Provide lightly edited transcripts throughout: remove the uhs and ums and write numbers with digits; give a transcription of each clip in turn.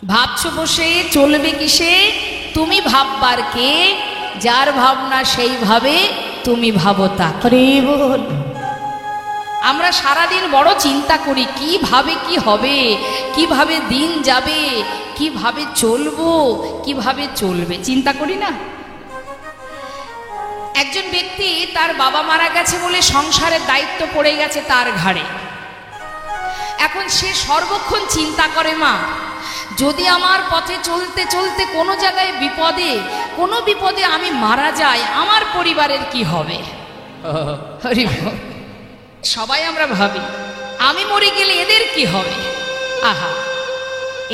ভাবছো বসে চলবে কিসে, তুমি ভাববার কে, যার ভাবনা সেইভাবে তুমি ভাবো তা। আমরা সারাদিন বড় চিন্তা করি কিভাবে কি হবে, কিভাবে দিন যাবে, কিভাবে চলবো, কিভাবে চলবে, চিন্তা করি না। একজন ব্যক্তি তার বাবা মারা গেছে বলে সংসারের দায়িত্ব পড়ে গেছে তার ঘাড়ে। এখন সে সর্বক্ষণ চিন্তা করে, মা যদি আমার পথে চলতে চলতে কোনো জায়গায় কোনো বিপদে আমি মারা যাই, আমার পরিবারের কি হবে। সবাই আমরা ভাবি আমি মরে গেলে এদের কি হবে। আহা,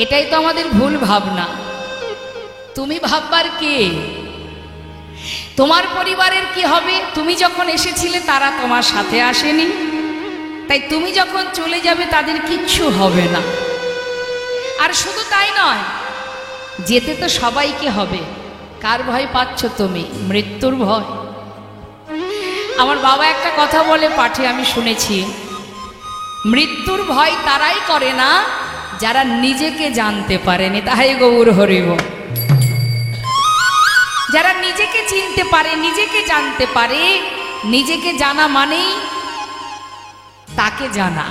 এটাই তো আমাদের ভুল ভাবনা। তুমি ভাববার কে, তোমার পরিবারের কি হবে। তুমি যখন এসেছিলে তারা তোমার সাথে আসেনি, তাই তুমি যখন চলে যাবে তাদের কিচ্ছু হবে না। আর শুধু তাই নয়, যেতে তো সবাইকে হবে। কার ভয় পাচ্ছ তুমি? মৃত্যুর ভয়। আমার বাবা একটা কথা বলে পাঠে আমি শুনেছি, মৃত্যুর ভয় তারাই করে না যারা নিজেকে জানতে পারেনি। তাই গৌর হরিব। যারা নিজেকে চিনতে পারে, নিজেকে জানতে পারে, নিজেকে জানা মানেই তাকে জানা।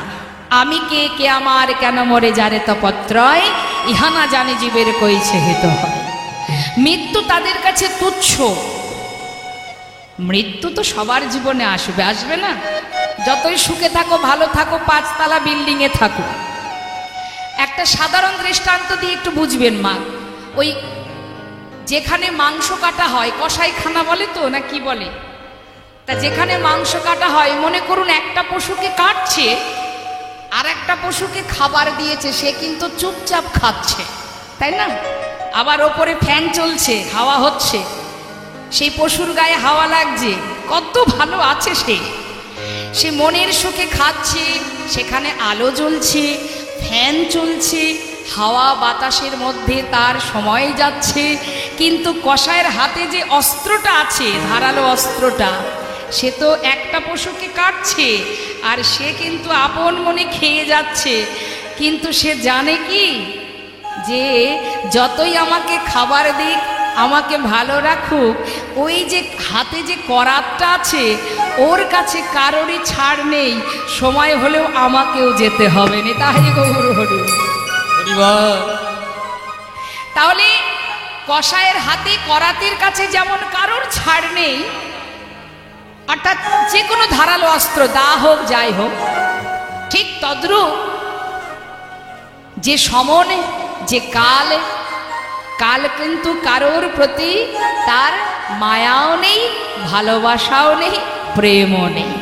আমি কে, কে আমার, কেন মরে যারে তপত্রয়, ইহা না জানে জীবের কইছে হেত হয়। মৃত্যু তাদের কাছে তুচ্ছ। মৃত্যু তো সবার জীবনে আসবে, আসবে না? যতই সুখে থাকো, ভালো থাকো, 5 তলা বিল্ডিং এ থাকো। একটা সাধারণ দৃষ্টান্ত দিয়ে একটু বুঝবেন মা। ওই যেখানে মাংস কাটা হয়, কসাইখানা বলে তো না কি বলে, তা যেখানে মাংস কাটা হয়, মনে করুন একটা পশুকে কাটছে আর একটা পশুকে খাবার দিয়েছে, সে কিন্তু চুপচাপ খাচ্ছে, তাই না? আবার ওপরে ফ্যান চলছে, হাওয়া হচ্ছে, সেই পশুর গায়ে হাওয়া লাগছে, কত ভালো আছে সে মনের সুখে খাচ্ছে। সেখানে আলো জ্বলছে, ফ্যান চলছে, হাওয়া বাতাসের মধ্যে তার সময় যাচ্ছে। কিন্তু কসাইয়ের হাতে যে অস্ত্রটা আছে, ধারালো অস্ত্রটা, সে তো একটা পশুকে কাটছে আর সে কিন্তু আপন মনে খেয়ে যাচ্ছে। কিন্তু সে জানে কি, যে যতই আমাকে খাবার দিক, আমাকে ভালো রাখুক, ওই যে হাতে যে করাতটা আছে, ওর কাছে কারোরই ছাড় নেই, সময় হলেও আমাকেও যেতে হবে না। তাই গৌর হরি। তাহলে কসাইয়ের হাতে করাতের কাছে যেমন কারোর ছাড় নেই, অর্থাৎ যে কোনো ধারালো অস্ত্র, দা হোক যাই হোক, ঠিক তদ্রূপ যে সময়, যে কাল কিন্তু কারোর প্রতি তার মায়াও নেই, ভালোবাসাও নেই, প্রেমও নেই।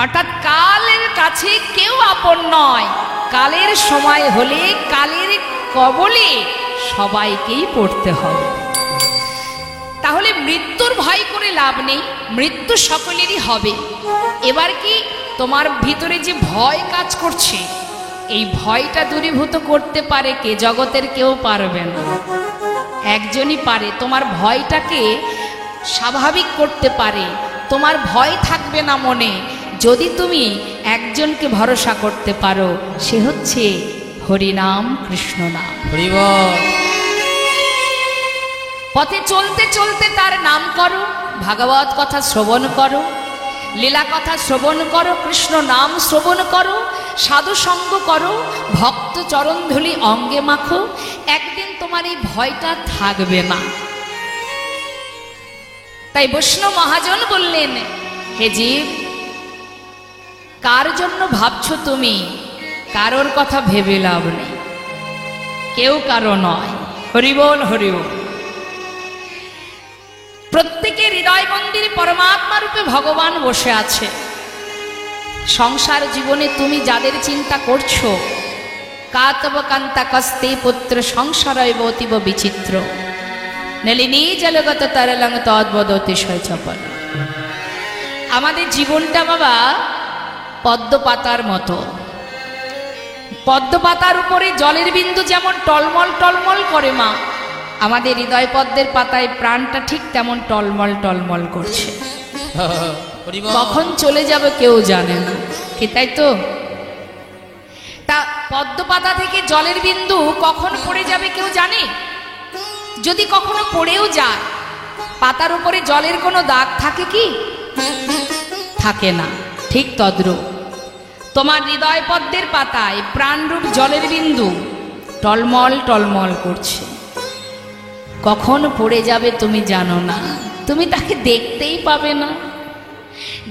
অর্থাৎ কালের কাছে কেউ আপন নয়। কালের সময় হলে কালের কবলে সবাইকেই পড়তে হবে। তাহলে মৃত্যুর ভয় করে লাভ নেই, মৃত্যু সকলেরই হবে। এবার কি তোমার ভিতরে যে ভয় কাজ করছে, এই ভয়টা দূরীভূত করতে পারে কে? জগতের কেউ পারবে না, একজনই পারে। তোমার ভয়টাকে স্বাভাবিক করতে পারে, তোমার ভয় থাকবে না মনে, যদি তুমি একজনকে ভরসা করতে পারো, সে হচ্ছে হরিনাম, কৃষ্ণ নাম। পথে চলতে চলতে তার নাম করো, ভাগবত কথা শ্রবণ করো, লীলা কথা শ্রবণ করো, কৃষ্ণ নাম শ্রবণ করো, সাধু সঙ্গ করো, ভক্ত চরণধূলি অঙ্গে মাখো। একদিন তোমার এই ভয়টা থাকবে না। তাই বৈষ্ণব মহাজন বললেন, হে জীব, কার জন্য ভাবছো তুমি? কারোর কথা ভেবে লাভ নেই, কেউ কারো নয়। হরিবোল হরিবোল। প্রত্যেকের হৃদয় মন্দিরে পরমাত্মা রূপে ভগবান বসে আছে। সংসার জীবনে তুমি যাদের চিন্তা করছো, কাতব কান্তা কস্তে পুত্র সংসারৈব অতীব বিচিত্র, নলিনী জলগত তরলং তদ্বদ অতিশয় চপল। আমাদের জীবনটা বাবা পদ্ম পাতার মতো। পদ্ম পাতার উপরে জলের বিন্দু যেমন টলমল টলমল করে মা, আমাদের হৃদয় পদ্মের পাতায় প্রাণটা ঠিক তেমন টলমল টলমল করছে। কখন চলে যাবে কেউ জানে না, কি তাই তো? তা পদ্ম পাতা থেকে জলের বিন্দু কখন পড়ে যাবে কেউ জানে? যদি কখনো পড়েও যায়, পাতার উপরে জলের কোনো দাগ থাকে কি? থাকে না। ঠিক তদ্রূপ তোমার হৃদয় পদ্মের পাতায় প্রাণরূপ জলের বিন্দু টলমল টলমল করছে। কখন পড়ে যাবে তুমি জানো না, তুমি তাকে দেখতেই পাবে না।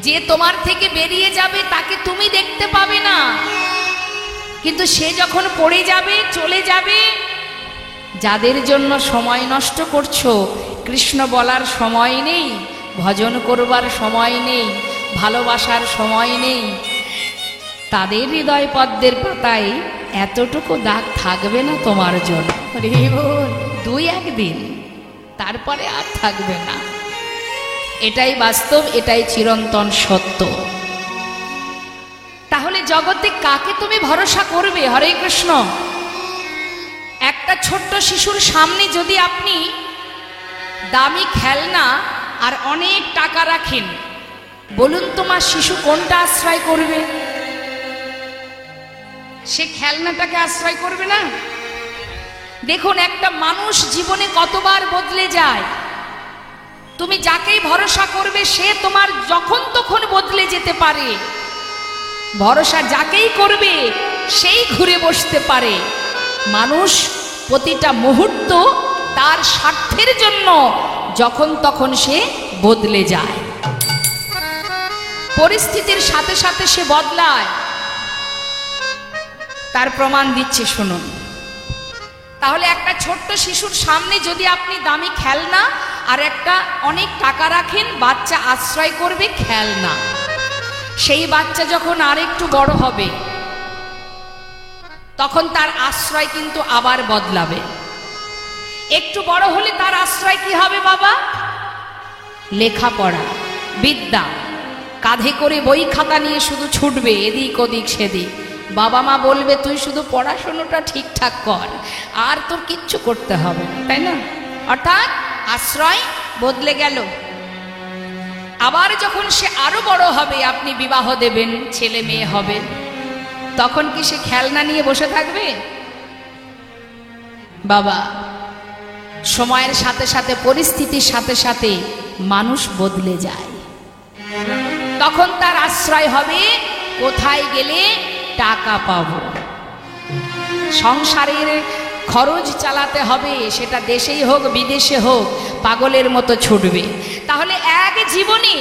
যে তোমার থেকে বেরিয়ে যাবে তাকে তুমি দেখতে পাবে না, কিন্তু সে যখন পড়ে যাবে, চলে যাবে, যাদের জন্য সময় নষ্ট করছো, কৃষ্ণ বলার সময় নেই, ভজন করবার সময় নেই, ভালোবাসার সময় নেই, তাদের হৃদয় পদ্মের পাতায় এতটুকু দাগ থাকবে না তোমার জন্য। দুই একদিন, তারপরে আর থাকবে না। এটাই বাস্তব, এটাই চিরন্তন সত্য। তাহলে জগতে কাকে তুমি ভরসা করবে? হরে কৃষ্ণ। একটা ছোট্ট শিশুর সামনে যদি আপনি দামি খেলনা আর অনেক টাকা রাখেন, বলুন তোমার শিশু কোনটা আশ্রয় করবে? সে খেলনাটাকে আশ্রয় করবে না। দেখুন, একটা মানুষ জীবনে কতবার বদলে যায়। তুমি যাকেই ভরসা করবে সে তোমার যখন তখন বদলে যেতে পারে। ভরসা যাকেই করবে সেই ঘুরে বসতে পারে। মানুষ প্রতিটা মুহূর্ত তার স্বার্থের জন্য যখন তখন সে বদলে যায়, পরিস্থিতির সাথে সাথে সে বদলায়। তার প্রমাণ দিচ্ছে, শুনুন। তাহলে একটা ছোট্ট শিশুর সামনে যদি আপনি দামি খেলনা আর একটা অনেক টাকা রাখেন, বাচ্চা আশ্রয় করবে খেলনা। সেই বাচ্চা যখন আরেকটু বড় হবে, তখন তার আশ্রয় কিন্তু আবার বদলাবে। একটু বড় হলে তার আশ্রয় কি হবে বাবা? লেখাপড়া, বিদ্যা। কাঁধে করে বই খাতা নিয়ে শুধু ছুটবে এদিক ওদিক সেদিক। বাবা মা বলবে তুই শুধু পড়াশোনাটা ঠিকঠাক কর, আর তোর কিচ্ছু করতে হবে না, তাই না? অর্থাৎ আশ্রয় বদলে গেল। আবার যখন সে আরো বড় হবে, আপনি বিবাহ দেবেন, ছেলে মেয়ে হবে, তখন কি সে খেলনা নিয়ে বসে থাকবে? বাবা, সময়ের সাথে সাথে, পরিস্থিতির সাথে সাথে মানুষ বদলে যায়। তখন তার আশ্রয় হবে কোথায় গেলে টাকা পাবো, সংসারের খরচ চালাতে হবে, সেটা দেশেই হোক বিদেশে হোক, পাগলের মতো ছুটবে। তাহলে এক জীবনে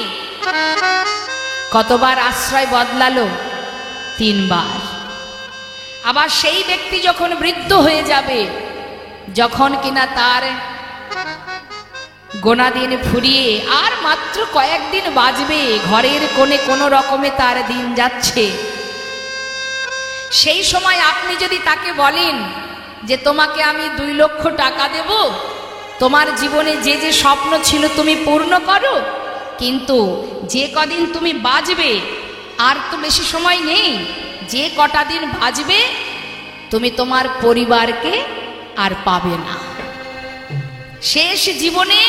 কতবার আশ্রয় বদলালো? 3 বার। আবার সেই ব্যক্তি যখন বৃদ্ধ হয়ে যাবে, যখন কিনা তার গোনা দিন ফুরিয়ে আর মাত্র কয়েকদিন বাঁচবে, ঘরের কোণে কোনো রকমে তার দিন যাচ্ছে, সেই সময় আপনি যদি তাকে বলেন যে তোমাকে আমি 2 লক্ষ টাকা দেব, তোমার জীবনে যে যে স্বপ্ন ছিল তুমি পূর্ণ করো, কিন্তু যে কদিন তুমি বাঁচবে, আর তো বেশি সময় নেই, যে কটা দিন বাঁচবে তুমি তোমার পরিবারকে আর পাবে না। শেষ জীবনে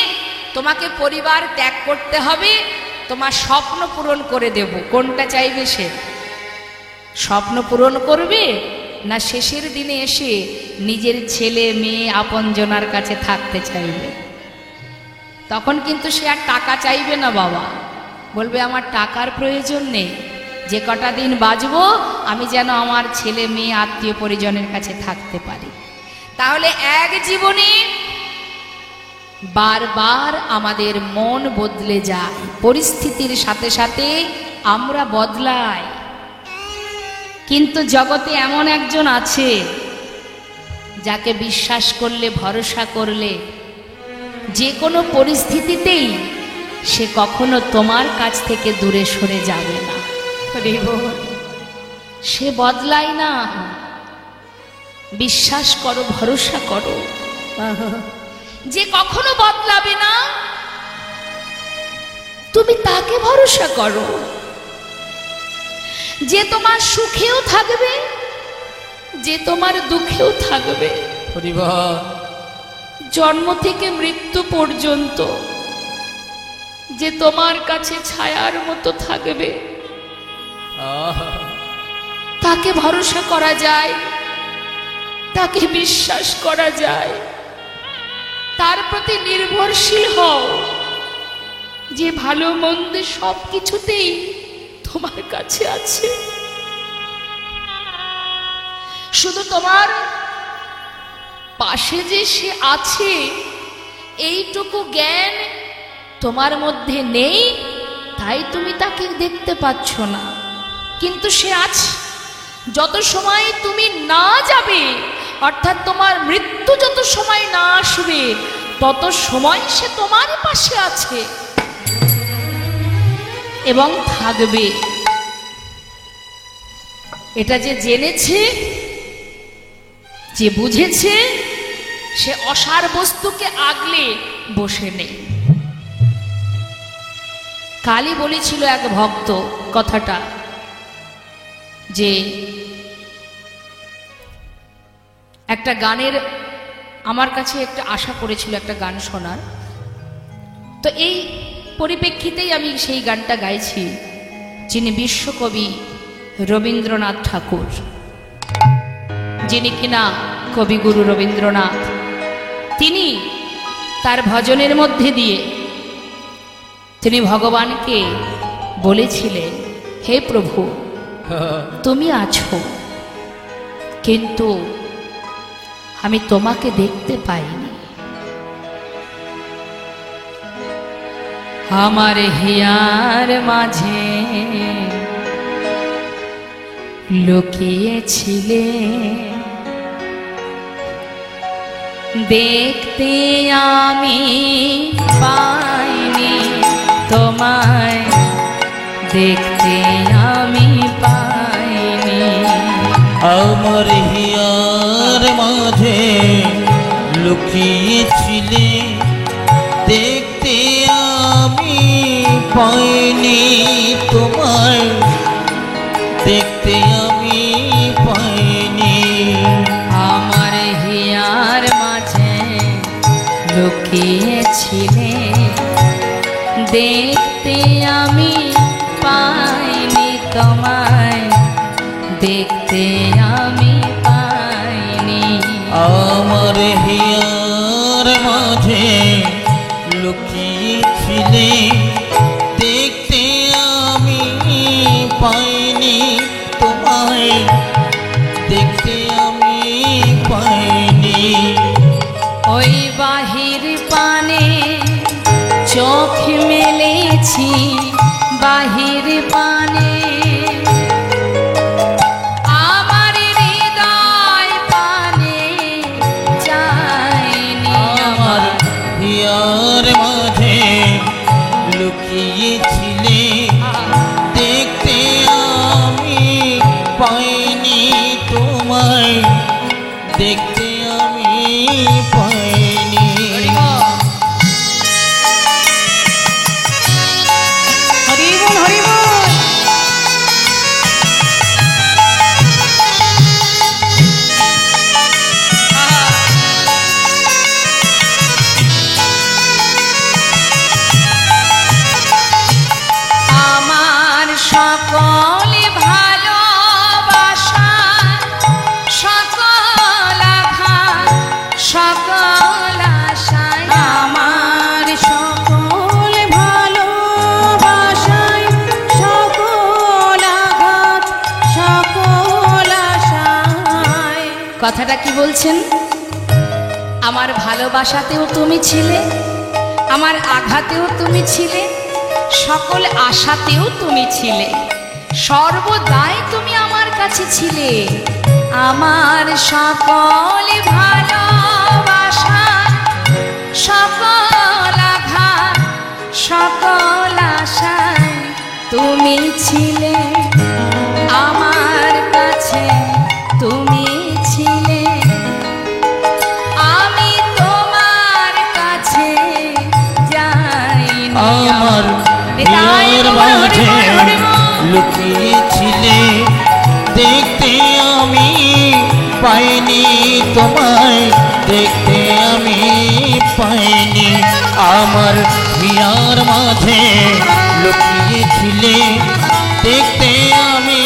তোমাকে পরিবার ত্যাগ করতে হবে, তোমার স্বপ্ন পূরণ করে দেব। কোনটা চাইবে সে? স্বপ্ন পূরণ করবে, না শেষের দিনে এসে নিজের ছেলে মেয়ে আপনজনার কাছে থাকতে চাইবে? তখন কিন্তু সে আর টাকা চাইবে না বাবা, বলবে আমার টাকার প্রয়োজন নেই, যে কটা দিন বাঁচবো আমি যেন আমার ছেলে মেয়ে আত্মীয় পরিজনের কাছে থাকতে পারি। তাহলে এক জীবনে বারবার আমাদের মন বদলে যায়, পরিস্থিতির সাথে সাথে আমরা বদলাই। কিন্তু জগতে এমন একজন আছে যাকে বিশ্বাস করলে, ভরসা করলে, যে কোনো পরিস্থিতিতেই সে কখনো তোমার কাছ থেকে দূরে সরে যাবে না। সে বদলায় না। বিশ্বাস করো, ভরসা করো, যে কখনো বদলাবে না, তুমি তাকে ভরসা করো, যে তোমার সুখেও থাকবে, যে তোমার দুঃখেও থাকবে, জন্ম থেকে মৃত্যু পর্যন্ত যে তোমার কাছে ছায়ার মতো থাকবে, তাকে ভরসা করা যায়, তাকে বিশ্বাস করা যায়, তার প্রতি নির্ভরশীল হও, যে ভালো মন্দ সব কিছুতেই তোমার কাছে আছে। শুধু তোমার পাশে যে সে আছে এইটুকু জ্ঞান তোমার মধ্যে নেই, তাই তুমি তাকে দেখতে পাচ্ছ না, কিন্তু সে আছে। যত সময় তুমি না যাবে, অর্থাৎ তোমার মৃত্যু যত সময় না আসবে, তত সময় সে তোমার পাশে আছে এবং থাকবে। এটা যে জেনেছে, যে বুঝেছে, সে অসার বস্তুকে আগলে বসে নেই। কালই বলেছিল এক ভক্ত কথাটা, যে একটা গানের আমার কাছে একটা আশা করেছিল একটা গান শোনার, তো এই পরিপ্রেক্ষিতেই আমি সেই গানটা গাইছি। যিনি বিশ্বকবি রবীন্দ্রনাথ ঠাকুর, যিনি কিনা কবিগুরু রবীন্দ্রনাথ, তিনি তার ভজনের মধ্যে দিয়ে তিনি ভগবানকে বলেছিলেন, হে প্রভু, তুমি আছো, কিন্তু আমি তোমাকে দেখতে পাইনি। আমার হিয়ার মাঝে লুকিয়েছিলে, দেখতে আমি পাইনি তোমায়, দেখতে আমি পাইনি। আমার হিয়ার মাঝে লুকিয়েছিলে, দেখতে আমি পাইনি তোমায়, দেখতে আমি পাইনি। আমার হিয়ার মাঝে লুকিয়েছিলে, দেখতে আমি পাইনি তোমায়, দেখতে আমি পাইনি। আমার হিয়ার মাঝে লুকিয়েছিলে, দেখতে আমি পাইনি তোমায়, দেখতে আমি পাইনি। ওই বাহির পানে চোখ মেলেছি, বাহির পানে আমার হৃদয় পানে চাইনি। আমার হিয়ার মাঝে লুকিয়েছিলে, দেখতে আমি পাইনি তোমায়, দেখতে আমি পাইনি। হরি বল, হরি বল। আমার সকল ভালোবাসা, সকল আঘাত, সকল আশায়, আমার সকল ভালোবাসায়, সকল আঘাত, সকল আশায়। কথাটা কি বলছেন? আমার ভালোবাসাতেও তুমি ছিলে, আমার আঘাতেও তুমি ছিলে, সকল আশাতেও তুমি ছিলে, সর্বদাই তুমি আমার কাছে ছিলে। আমার সকল ভালোবাসা, সকল আঘাত, সকল আশায় তুমি ছিলে, আমার কাছে তুমি ছিলে। আমি তোমার কাছে যাইনি। আমার হিয়ার মাঝে লুকিয়েছিলে, দেখতে আমি পাইনি তোমায়, দেখতে আমি পাইনি। আমার হিয়ার মাঝে লুকিয়েছিলে, দেখতে আমি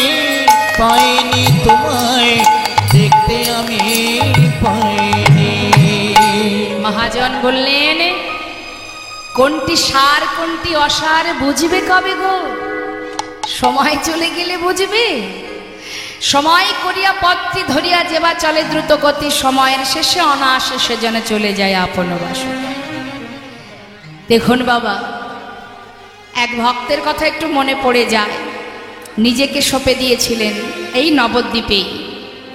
পাইনি মহাজন বললেন, কোনটি সার কোনটি অসার বুঝবে কবে গো? সময় চলে গেলে বুঝবে। সময় করিয়া পথটি ধরিয়া যেবা চলে দ্রুত গতি, সময়ের শেষে অনায়াসে সে যেন চলে যায় আপন বাসনে। দেখুন বাবা, এক ভক্তের কথা একটু মনে পড়ে যায়। নিজেকে সঁপে দিয়েছিলেন এই নবদ্বীপেই।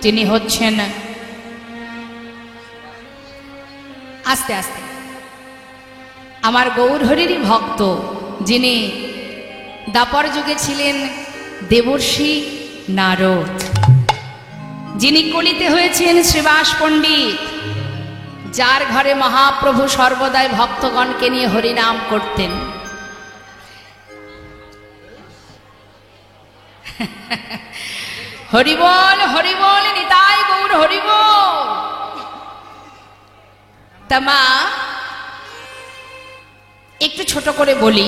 তিনি হচ্ছেন, আস্তে আস্তে, আমার গৌরহরিরই ভক্ত, যিনি দাপর যুগে ছিলেন দেবর্ষি নারদ, যিনি কলিতে হয়েছেন শ্রীবাস পণ্ডিত, যার ঘরে মহাপ্রভু সর্বদাই ভক্তগণকে নিয়ে হরিনাম করতেন। হরিবল হরিবল নিতাই গৌর হরিবল। তা মা, একটু ছোট করে বলি,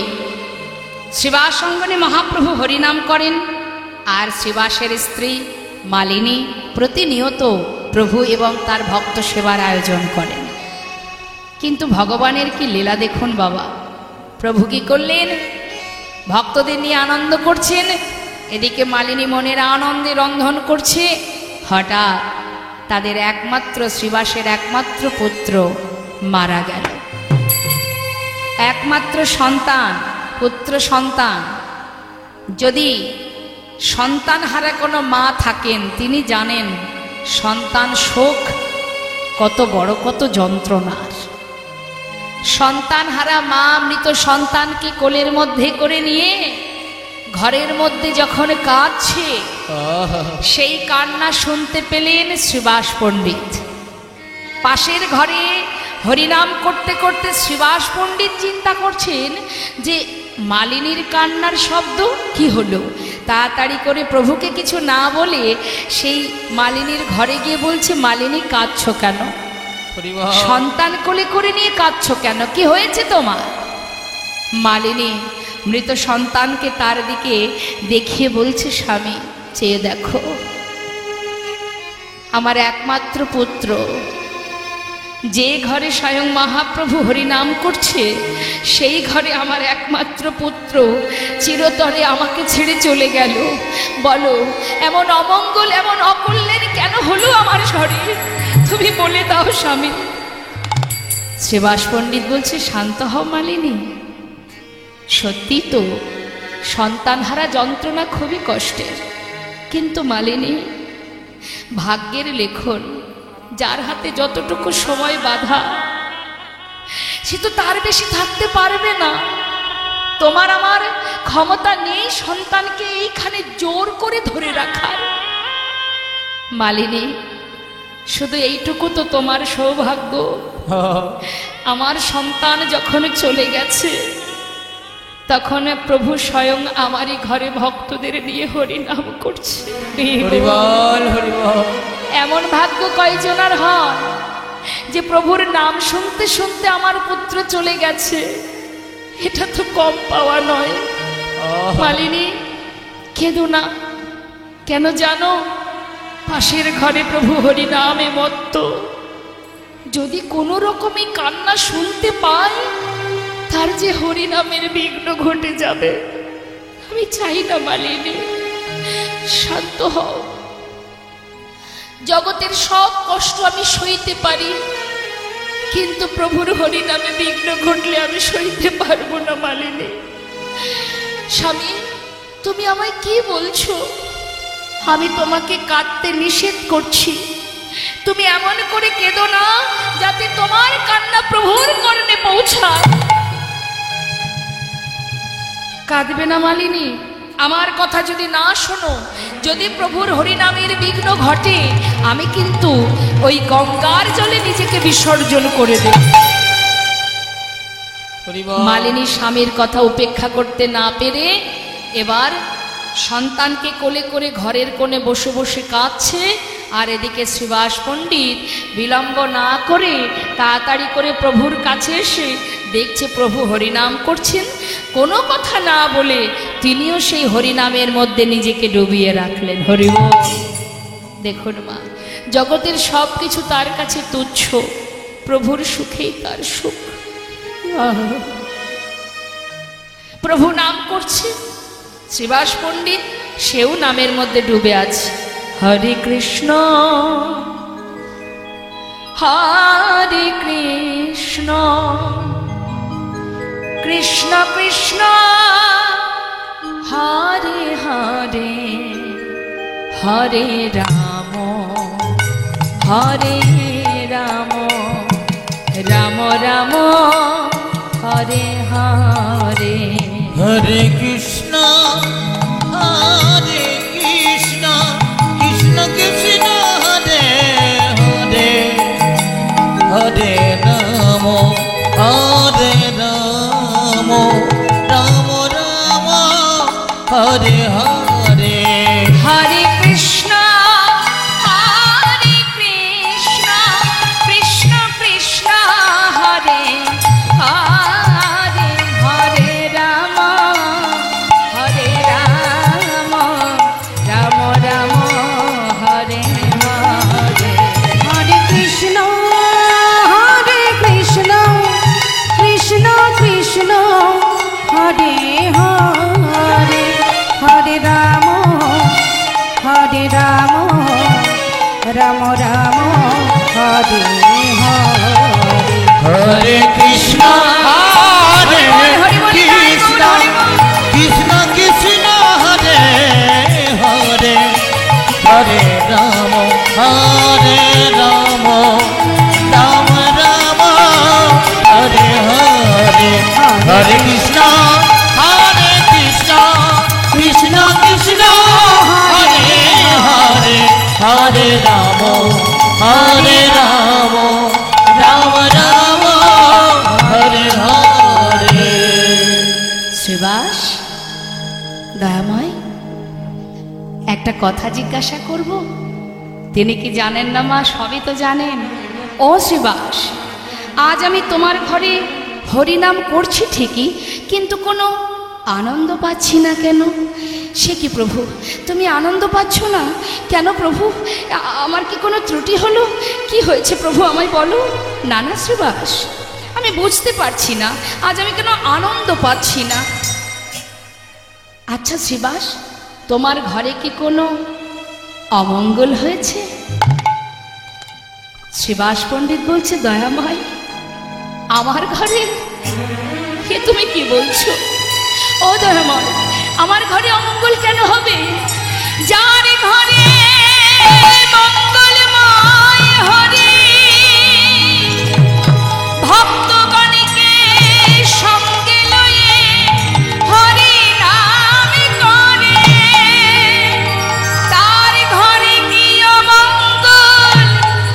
শ্রীবাস অঙ্গনে মহাপ্রভু হরিনাম করেন, আর শ্রীবাসের স্ত্রী মালিনী প্রতিনিয়ত প্রভু এবং তার ভক্ত সেবার আয়োজন করেন। কিন্তু ভগবানের কি লীলা দেখুন বাবা। প্রভু কি করলেন? ভক্তদের নিয়ে আনন্দ করছেন, এদিকে মালিনী মনের আনন্দে রন্ধন করছে। হঠাৎ তাদের একমাত্র শ্রীবাসের একমাত্র পুত্র মারা গেল। একমাত্র সন্তান, পুত্র সন্তান। যদি সন্তান হারা কোনো মা থাকেন, তিনি জানেন সন্তান শোক কত বড়, কত যন্ত্রণার। সন্তান হারা মা মৃত সন্তানকে কোলের মধ্যে করে নিয়ে ঘরের মধ্যে যখন কাঁদছে, সেই কান্না শুনতে পেলেন শ্রীবাস পণ্ডিত। পাশের ঘরে হরিনাম করতে করতে শ্রীবাস পণ্ডিত চিন্তা করছেন যে মালিনীর কান্নার শব্দ কি হলো। তাড়াতাড়ি করে প্রভুকে কিছু না বলে সেই মালিনীর ঘরে গিয়ে বলছে, মালিনী কাঁদছো কেন? সন্তান কোলে করে নিয়ে কাঁদছো কেন? কি হয়েছে তোমার? মালিনী মৃত সন্তানকে তার দিকে দেখিয়ে বলছে, স্বামী চেয়ে দেখো, আমার একমাত্র পুত্র, যে ঘরে স্বয়ং মহাপ্রভু হরিনাম করছে, সেই ঘরে আমার একমাত্র পুত্র চিরতরে আমাকে ছেড়ে চলে গেল। বলো, এমন অমঙ্গল, এমন অকল্যাণ কেন হলো আমার শরীর? তুমি বলে দাও স্বামী। শ্রীবাস পণ্ডিত বলছে, শান্ত হও মালিনী। সত্যি তো সন্তানহারা যন্ত্রণা খুবই কষ্টের, কিন্তু মালিনী, ভাগ্যের লেখন, যার হাতে যতটুকু সময় বাঁধা, সে তো তার বেশি থাকতে পারবে না। তোমার আমার ক্ষমতা নেই সন্তানকে এইখানে জোর করে ধরে রাখার। মালিনী, শুধু এইটুকু তো তোমার সৌভাগ্য, আমার সন্তান যখন চলে গেছে, তখন প্রভু স্বয়ং আমারই ঘরে ভক্তদের নিয়ে হরিনাম করছে। হরিবল হরিবল। এমন ভাগ্য কয়জনার হয় যে প্রভুর নাম শুনতে শুনতে আমার পুত্র চলে গেছে? এটা তো কম পাওয়া নয়। মালিনী, কেঁদো না। কেন জানো? পাশের ঘরে প্রভু হরিনামে মত্ত। যদি কোনো রকমই কান্না শুনতে পাই, তার যে হরিনামের বিঘ্ন ঘটে যাবে। আমি চাই না মালিনী, শান্ত হও। জগতের সব কষ্ট আমি সইতে পারি, কিন্তু প্রভুর হরিনামে বিঘ্ন ঘটলে আমি সইতে পারবো না মালিনী। স্বামী, তুমি আমায় কি বলছো? আমি তোমাকে কাঁদতে নিষেধ করছি। তুমি এমন করে কেঁদো না যাতে তোমার কান্না প্রভুর কর্ণে পৌঁছায়। কাঁদবে না মালিনী। আমার কথা যদি না শোনো, যদি প্রভুর হরিনামের বিঘ্ন ঘটে, আমি কিন্তু ওই গঙ্গার জলে নিজেকে বিসর্জন করে দেব। মালিনী স্বামীর কথা উপেক্ষা করতে না পেরে এবার সন্তানকে কোলে করে ঘরের কোণে বসে বসে কাঁদছে। আর এদিকে শ্রীবাস পণ্ডিত বিলম্ব না করে তাড়াতাড়ি করে প্রভুর কাছে এসে দেখছে প্রভু হরিনাম করছেন। কোনো কথা না বলে তিনিও সেই হরিনামের মধ্যে নিজেকে ডুবিয়ে রাখলেন। হরিবল। দেখুন মা, জগতের সব কিছু তার কাছে তুচ্ছ, প্রভুর সুখেই তার সুখ। প্রভু নাম করছে, শ্রীবাস পণ্ডিত সেও নামের মধ্যে ডুবে আছে। হরে কৃষ্ণ হরে কৃষ্ণ কৃষ্ণ কৃষ্ণ হরে হরে হরে রাম হরে রাম রাম রাম হরে হরে। হরে কৃষ্ণ হরে কৃষ্ণ কৃষ্ণ কৃষ্ণ হরে হরে হরে রাম হরে রাম রাম রাম হরে হরে। হরে কৃষ্ণ হরে কৃষ্ণ কৃষ্ণ কৃষ্ণ হরে হরে হরে রাম হরে রাম রাম রাম হরে হরে। হরে কৃষ্ণ কৃষ্ণ কৃষ্ণ হরে হরে হরে রাম রাম রাম হরে হরে। হরে কৃষ্ণ হরে কৃষ্ণ কৃষ্ণ কৃষ্ণ হরে হরে হরে রাম রাম রাম রাম হরে হরে। হরে কৃষ্ণ কৃষ্ণ কৃষ্ণ হরে হরে হরে রাম রাম রাম রাম হরে হরে। শ্রীবাস দয়াময়, একটা কথা জিজ্ঞাসা করব। তিনি কি জানেন না মা? সবই তো জানেন। ও শ্রীবাস, আজ আমি তোমার ঘরে হরিনাম করছি ঠিকই, কিন্তু কোনো আনন্দ পাচ্ছি না কেন? সে কি প্রভু, তুমি আনন্দ পাচ্ছ না কেন প্রভু? আমার কি কোনো ত্রুটি হলো? কি হয়েছে প্রভু আমায় বলো। না না শ্রীবাস, আমি বুঝতে পারছি না আজ আমি কেন আনন্দ পাচ্ছি না। আচ্ছা শ্রীবাস, তোমার ঘরে কি কোনো অমঙ্গল হয়েছে? শ্রীবাস পণ্ডিত বলছে, দয়াময় আমার ঘরে? হে তুমি কি বলছো? ও দয়াময়, আমার ঘরে অমঙ্গল কেন হবে? যার ঘরে মঙ্গলময় হরি ভক্তগণকে সঙ্গে লয়ে হরি নাম করে, তার ঘরে কি অমঙ্গল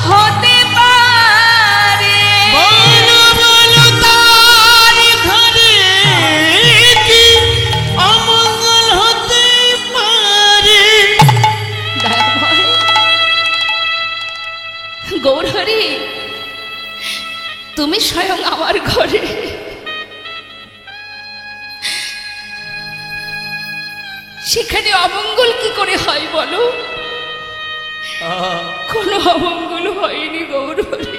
হতে পারে? বলো বলো তার ঘরে কি অমঙ্গল হতে পারে? গৌরহরি, তুমি স্বয়ং আমার ঘরে, সেখানে অমঙ্গল কি করে হয় বলো? কোনো অমঙ্গল হয়নি গৌরহরি।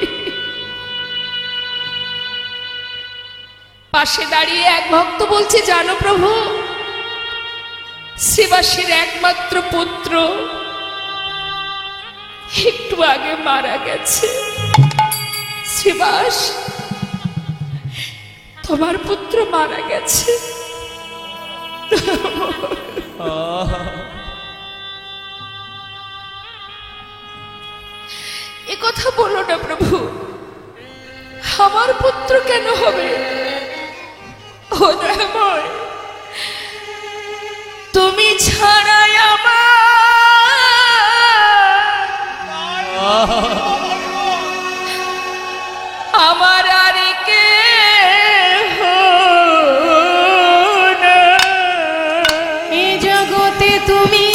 পাশে দাঁড়িয়ে এক ভক্ত বলছে, জানো প্রভু, শ্রীবাসের একমাত্র পুত্র একটু আগে মারা গেছে। শ্রীবাস, তোমার পুত্র মারা গেছে। এ কথা বলো না প্রভু, আমার পুত্র কেন হবে? ও দয়াময়, তুমি ছাড়াই আমার আর কে এ জগতে তুমি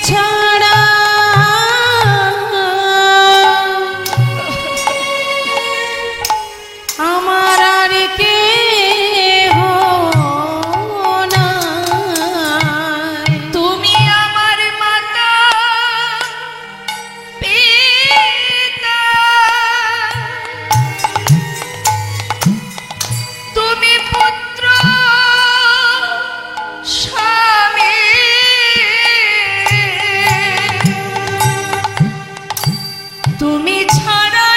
ছাড়া আমার আর কে না। তুমি ছাড়া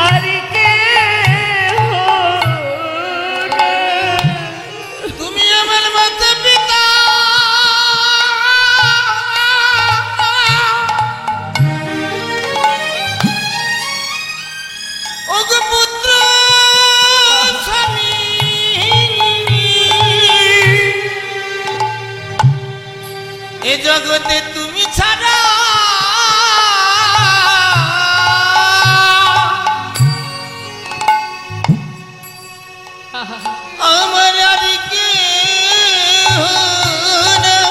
আর কেহ নাই। তুমি আমার মাতা পিতা, ওগো পুত্র স্বামী, এ জগতে তুমি ছাড়া আমার আর কেহ নাই।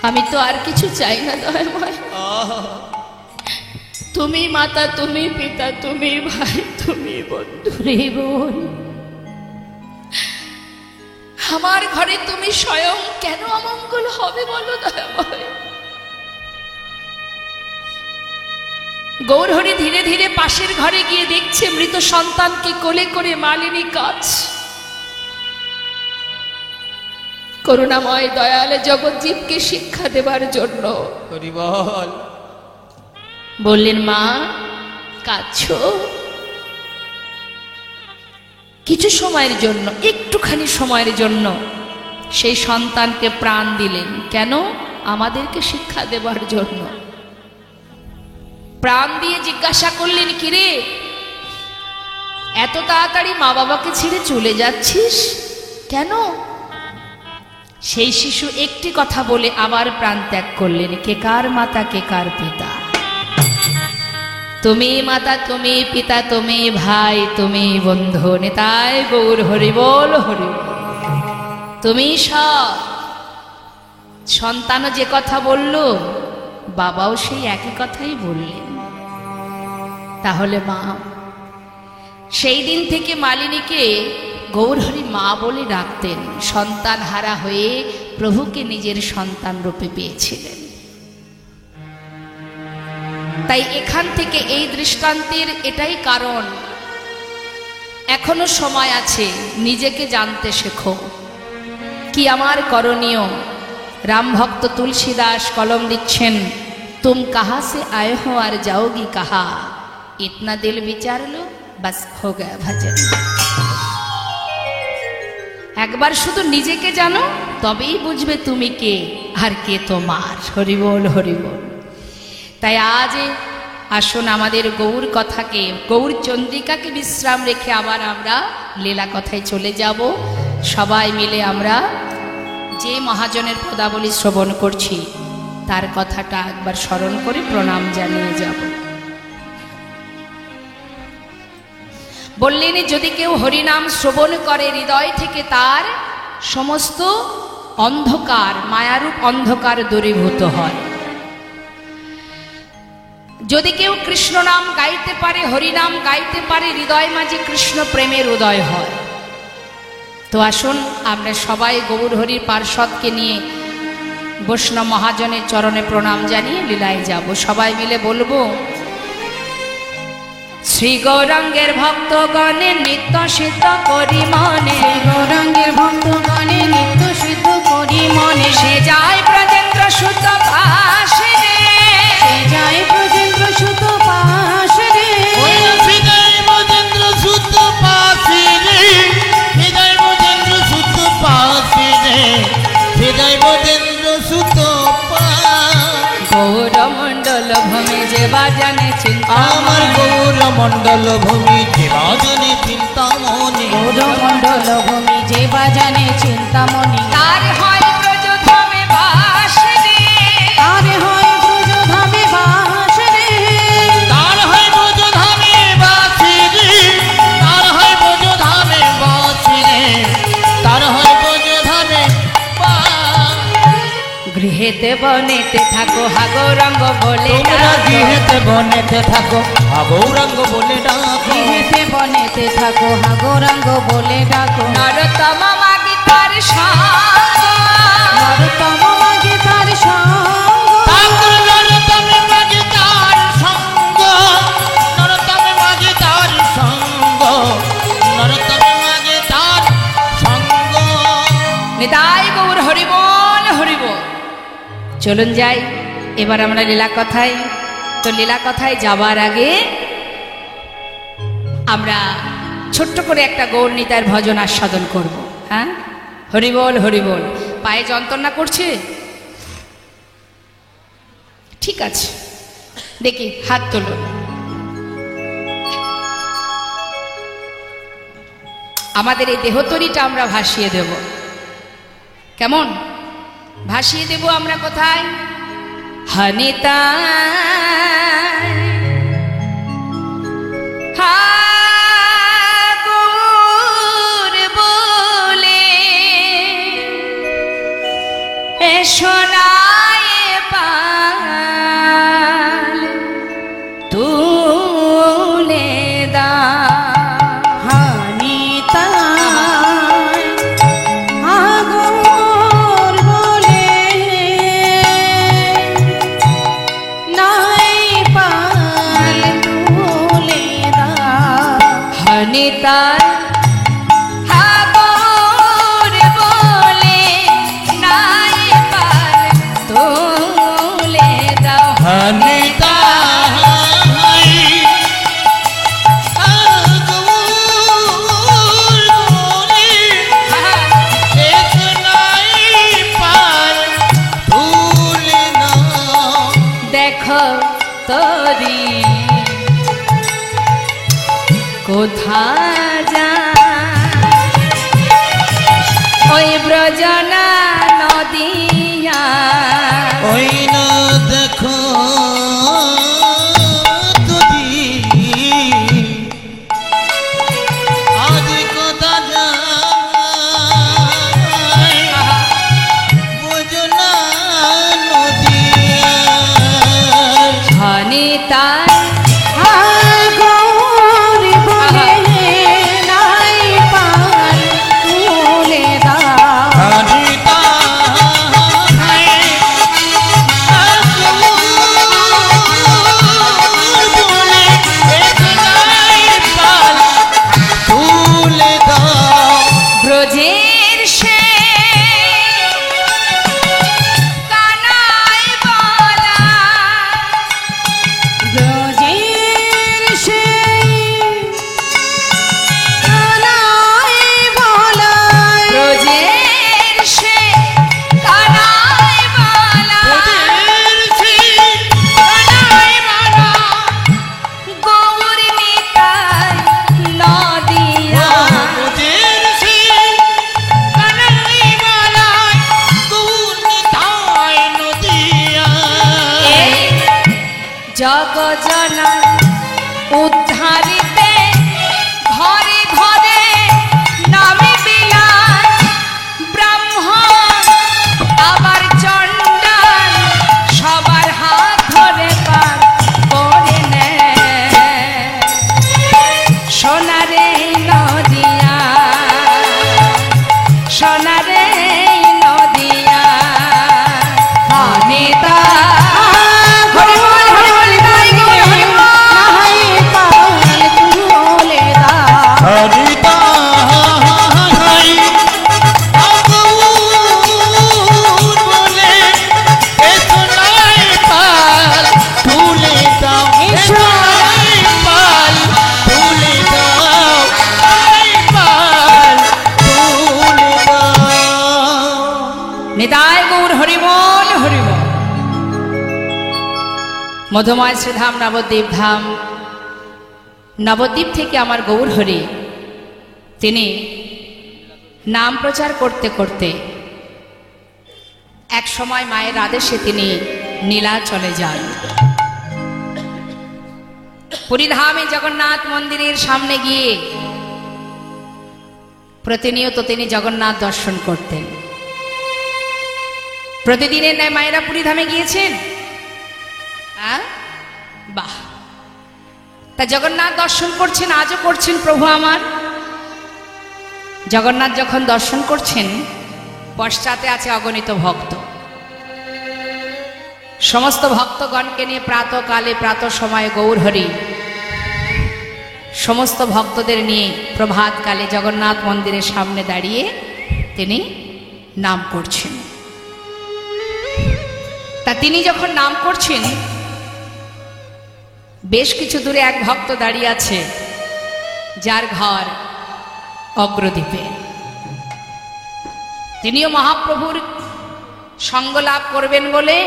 আমি তো আর কিছু চাই না দয়াময়। তুমি মাতা, তুমি পিতা, তুমি ভাই, তুমি বন্ধু রে বোন। আমার ঘরে তুমি স্বয়ং কেন অমঙ্গল হবে বলো দয়াময়। গৌরহরি ধীরে ধীরে পাশের ঘরে গিয়ে দেখছে মৃত সন্তানকে কোলে করে মালিনী কাজ। করুণাময় দয়াল জগৎজীবকে শিক্ষা দেবার জন্য হরি বল। বললেন, মা কাঁদছো? কিছু সময়ের জন্য, একটুখানি সময়ের জন্য সেই সন্তানকে প্রাণ দিলেন। কেন? আমাদেরকে শিক্ষা দেবার জন্য। প্রাণ দিয়ে জিজ্ঞাসা করলেন, কিরে এত তাড়াতাড়ি মা বাবাকে ছেড়ে চলে যাচ্ছিস কেন? সেই শিশু একটি কথা বলে আবার প্রাণ ত্যাগ করলেন, কে কার মাতা, কে কার পিতা? তুমি মাতা, তুমি পিতা, তুমি ভাই, তুমি বন্ধু। নিতাই গৌর হরি বল, হরি বল। তুমি সব। সন্তানও যে কথা বলল, বাবাও সেই একই কথাই বললেন। তাহলে মা, সেই দিন থেকে মালিনীকে গৌরহরি মা বলে ডাকতেন। সন্তান হারা হয়ে প্রভুকে নিজের সন্তান রূপে পেয়েছিলেন। তাই এখান থেকে এই দৃষ্টান্তের এটাই কারণ, এখনো সময় আছে, নিজেকে জানতে শেখো কি আমার করণীয়। রামভক্ত তুলসীদাস কলম দিচ্ছেন, তুম কাহা সে আয়ে হো আর যাওগি কাহা, ইতনা দিল বিচার লো বাস হো গয়া ভজন। একবার শুধু নিজেকে জানো, তবেই বুঝবে তুমি কে আর কে তোমার। হরি বল, হরি বল। তাই আজ আসুন আমাদের গৌর কথাকে, গৌর চন্দ্রিকাকে বিশ্রাম রেখে আবার আমরা লীলা কথায় চলে যাব। সবাই মিলে আমরা যে মহাজনের পদাবলী শ্রবণ করছি তার কথাটা একবার স্মরণ করে প্রণাম জানিয়ে যাব। বললেন, যদি কেউ হরিনাম শ্রবণ করে হৃদয় থেকে, তার সমস্ত অন্ধকার, মায়ারূপ অন্ধকার দূরীভূত হয়। যদি কেউ কৃষ্ণ নাম গাইতে পারে, হরিনাম গাইতে পারে, হৃদয় মাঝে কৃষ্ণ প্রেমের উদয় হয়। তো আসুন আমরা সবাই গৌর হরির পার্ষদকে নিয়ে বৈষ্ণব মহাজনের চরণে প্রণাম জানিয়ে লীলায় যাব। সবাই মিলে বলবো, শ্রী গৌরাঙ্গের ভক্তগণে নিত্য সিদ্ধ করি মনে, গৌরাঙ্গের ভক্তগণে নিত্য সিদ্ধ করি মনে, সে যায় ব্রজেন্দ্র সুত পাশে রে, সে যায় ব্রজেন্দ্র সুত পাশে রে, হৃদয় মজেন্দ্র সুত পাশে রে, হৃদয় মজেন্দ্র সুত পাশে রে, হৃদয় মজেন্দ্র সুত গৌরমণ্ডল ভূমি যে বাজানে চিন্তা, আমার গৌরমণ্ডল ভূমি যে বাজানে চিন্তামণি, গৌরমণ্ডল ভূমি যে বাজানে চিন্তামণি, তার হয় ব্রজধামে বাস রে, তার হয় ব্রজধামে বাস রে, তার হয় ব্রজধামে বাসি রে, তার হয় ব্রজধামে বাসি রে, তার হয় ব্রজধামে গৃহেতে বনেতে থাকো হা গৌরাঙ্গ বলে তোমরা ডাকো, গৃহেতে বনেতে থাকো হা গৌরাঙ্গ বলে ডাকো, গৃহেতে বনেতে থাকো হা গৌরাঙ্গ বলে ডাকো, নরতম মাগি তার সঙ্গ, নরতম মাগে তার সঙ্গ, ঠাকুর নরতমে মাঝে তার সঙ্গ, নরতমে মাঝে তার সঙ্গ, নরতমে মাঝে তার সঙ্গ। নিতাই গৌর হরি বল, চলুন যাই এবার আমরা লীলা কথায়। তো লীলা কথায় যাবার আগে আমরা ছোট্ট করে একটা গৌরনীতার ভজন আস্বাদন করব। হ্যাঁ, হরিবল হরিবল। পায়ে যন্ত্রণা করছে? ঠিক আছে, দেখি হাত তুলুন। আমাদের এই দেহতরিটা আমরা ভাসিয়ে দেব। কেমন ভাসিয়ে দেব আমরা? কোথায়? হানিতা বলে শোনায় পাল তুলে দা। তার হাগর বলে নাই পার তুলে দাও। হানিতা দেখো তরি কোথা যা ওই ব্রজনা নদিয়া। ওই না দেখো তুই আজ কোথা যায় বোঝনা নদিয়া। হানিতা জগজনা উদ্ধারিতে ঘরে ঘরে নামে বিলাস ব্রাহ্মণ আবার চণ্ডাল সবার হাত ধরে পার করে নেয় সোনারে নদিয়া সোনারে নদিয়া। হানিতা নিতাই গৌর হরিবল হরিবল। মধুময় শ্রীধাম নবদ্বীপ ধাম, নবদ্বীপ থেকে আমার গৌর হরি তিনি নাম প্রচার করতে করতে এক সময় মায়ের আদেশে তিনি নীলাচলে যান। পুরীধামে জগন্নাথ মন্দিরের সামনে গিয়ে প্রতিনিয়ত তিনি জগন্নাথ দর্শন করতেন। প্রতিদিনের ন্যায় মায়েরা পুরীধামে গিয়েছেন। বাহ, তা জগন্নাথ দর্শন করছেন, আজও করছেন প্রভু আমার। জগন্নাথ যখন দর্শন করছেন, পশ্চাতে আছে অগণিত ভক্ত। সমস্ত ভক্তগণকে নিয়ে প্রাতকালে প্রাত সময়ে গৌর হরি সমস্ত ভক্তদের নিয়ে প্রভাতকালে জগন্নাথ মন্দিরের সামনে দাঁড়িয়ে তিনি নাম করছেন। তিনি যখন নাম করছেন, বেশ কিছু দূরে এক ভক্ত দাঁড়িয়ে আছে, যার ঘর অগ্রদ্বীপে। তিনিও মহাপ্রভুর সঙ্গ লাভ করবেন বলে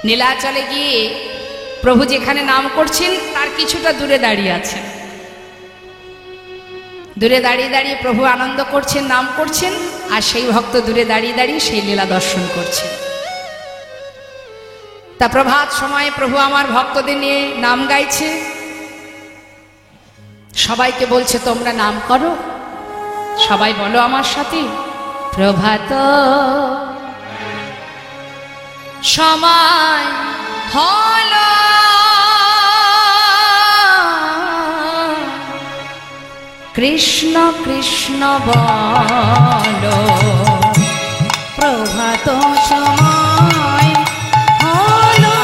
নীলাচলে গিয়ে প্রভু যেখানে নাম করছেন তার কিছুটা দূরে দাঁড়িয়ে আছেন। দূরে দাঁড়িয়ে দাঁড়িয়ে প্রভু আনন্দ করছেন, নাম করছেন, আর সেই ভক্ত দূরে দাঁড়িয়ে দাঁড়িয়ে সেই লীলা দর্শন করছেন। তা প্রভাত সময়ে প্রভু আমার ভক্তদের নিয়ে নাম গাইছে, সবাইকে বলছে তোমরা নাম করো, সবাই বলো আমার সাথে, প্রভাত সময় হলো, কৃষ্ণ কৃষ্ণ বলো, প্রভাত সময় হলো,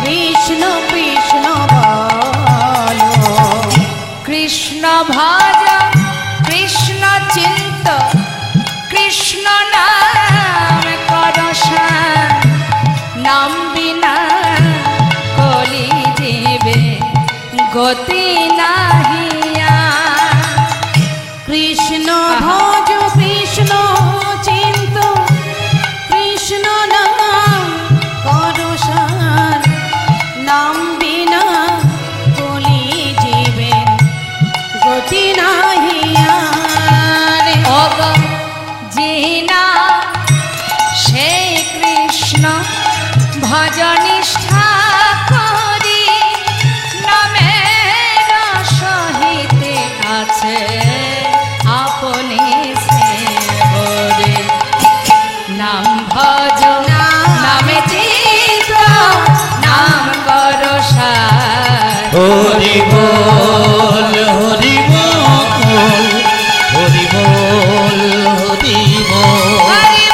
কৃষ্ণ কৃষ্ণ বলো, কৃষ্ণ ভজ কৃষ্ণ চিন্ত, কৃষ্ণ নাম করসান, নাম বিনা কলি জীবে গতি নাহিয়া। কৃষ্ণ ভজ কৃষ্ণ চিন্ত, কৃষ্ণ নাম করসান, নাম বিনা কলি জীবের গতি নাহিয়া। অগ জিনা সেই কৃষ্ণ ভজনিষ্ঠা করি, নামের সহিতে আছে আপনি সে হরে, নাম ভজ নামে চিত্ত, নাম করো সার। হরি বল হরি বল হরি বল হরি বল। হরি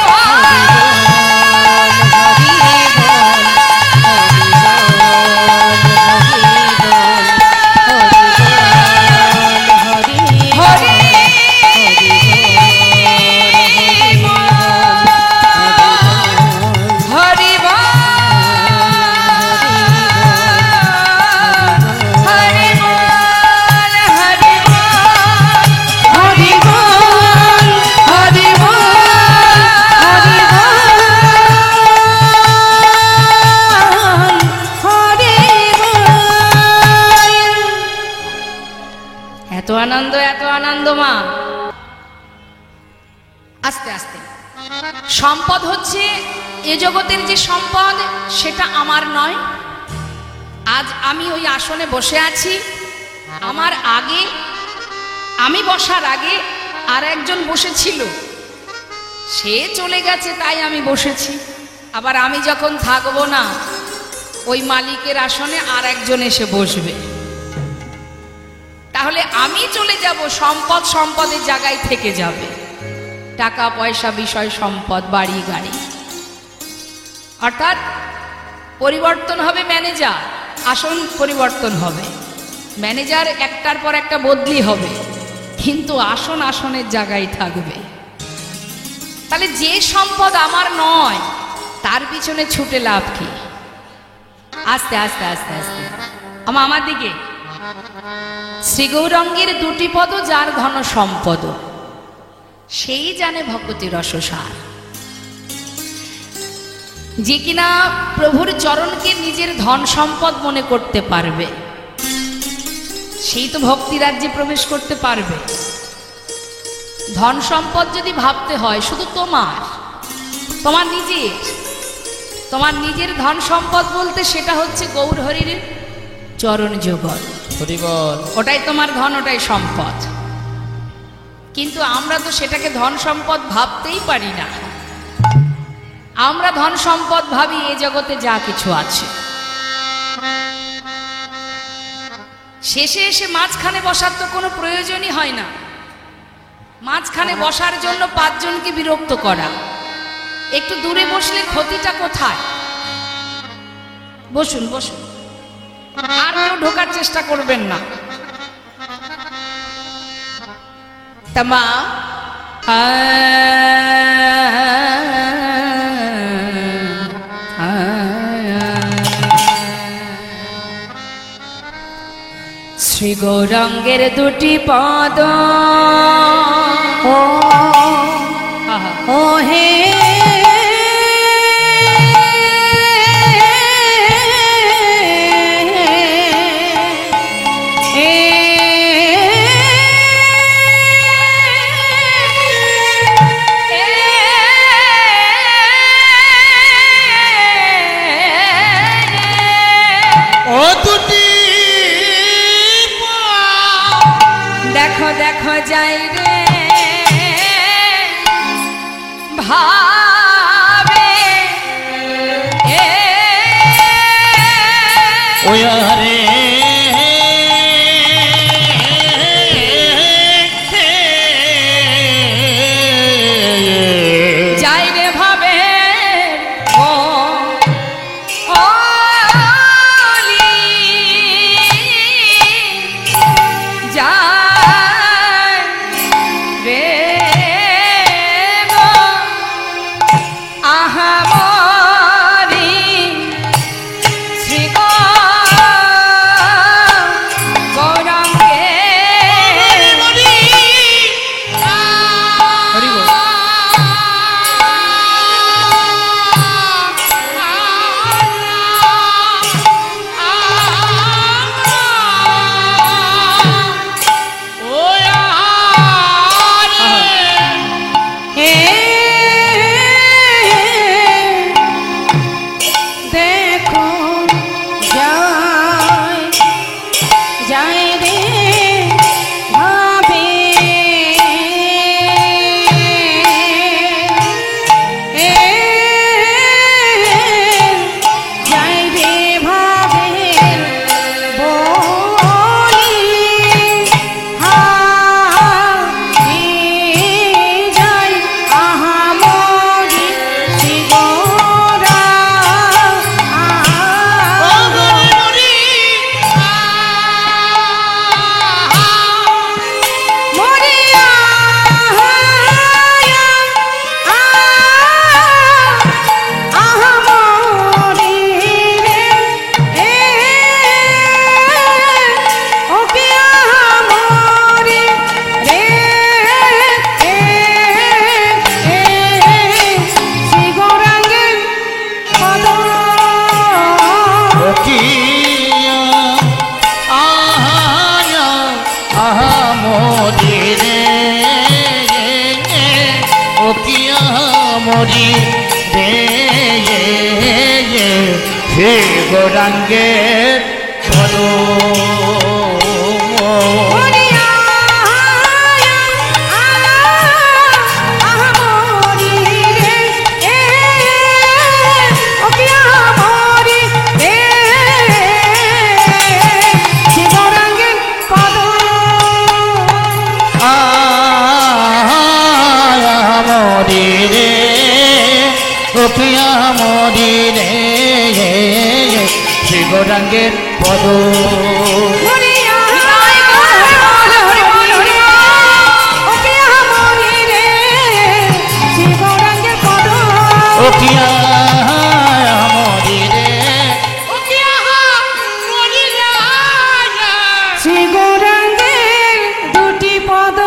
এত আনন্দ, এত আনন্দ মা। আস্তে আস্তে সম্পদ হচ্ছে এ জগতের যে সম্পদ, সেটা আমার নয়। আজ আমি ওই আসনে বসে আছি, আমার আগে, আমি বসার আগে আর একজন বসেছিল, সে চলে গেছে তাই আমি বসেছি। আবার আমি যখন থাকবো না, ওই মালিকের আসনে আর একজন এসে বসবে। তাহলে আমি চলে যাব, সম্পদ সম্পদের জায়গায় থেকে যাবে, টাকা পয়সা বিষয় সম্পদ বাড়ি গাড়ি। অর্থাৎ পরিবর্তন হবে ম্যানেজার, আসন পরিবর্তন হবে, ম্যানেজার একটার পর একটা বদলি হবে, কিন্তু আসন আসনের জায়গায় থাকবে। তাহলে যে সম্পদ আমার নয় তার পিছনে ছুটে লাভ কি? আস্তে আস্তে আস্তে আস্তে আমার দিকে। শ্রী গৌরাঙ্গের দুটি পদ যার ঘন সম্পদ, সেই জানে ভক্তি রসসার। যে কিনা প্রভুর চরণকে নিজের ধন সম্পদ মনে করতে পারবে, সেই তো ভক্তি রাজ্যে প্রবেশ করতে পারবে। ধন সম্পদ যদি ভাবতে হয় শুধু তোমার নিজের ধন সম্পদ বলতে সেটা হচ্ছে গৌর হরির চরণ যুগল, ওটাই তোমার ধন, ওটাই সম্পদ। কিন্তু আমরা তো সেটাকে ধন সম্পদ ভাবতেই পারি না। আমরা ধন সম্পদ ভাবি এ জগতে যা কিছু আছে। শেষে এসে মাঝখানে বসার তো কোনো প্রয়োজনই হয় না। মাঝখানে বসার জন্য 5 জনকে বিরক্ত করা, একটু দূরে বসলে ক্ষতিটা কোথায়? বসুন বসুন, আর কেউ ঢোকার চেষ্টা করবেন না। তা মা, শ্রী গৌরাঙ্গের দুটি পদ ও আহা, ও হে ও দুটি দেখো দেখো যাই রে ভাবে ওই রে যাই রে ভাবে ও অলি যাই রে গো আহামরি শ্রী গৌরাঙ্গে হরি বল। হে দেখো যাই যাই রে ভাবে যাই রে ভাবে বলি যাই আহামরি শ্রী গৌরা মরিয়া আহামরি রে ওকে আহামরি রে শ্রী গৌরাঙ্গের পদ মরি রে হে গৌরাঙ্গের পদ মরিয়া আহামরি রে ওকে আহামরি রে শ্রী গৌরাঙ্গের পদ মরি রে মরি রে শ্রী গৌরাঙ্গের পদ মরিয়া হরি বল ওকে আহামরি রে শ্রী গৌরাঙ্গের পদ ওকিয়া মরি রে শ্রী গৌরাঙ্গের দুটি পদ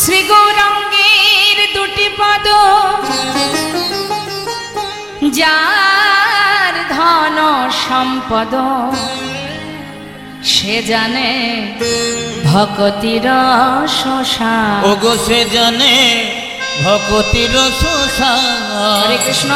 শ্রী গৌরাঙ্গের দুটি পদ যার ধন সম্পদ সে জানে ভকতির শোষা ওগো সে জানে ভকতির শোষা হরে কৃষ্ণ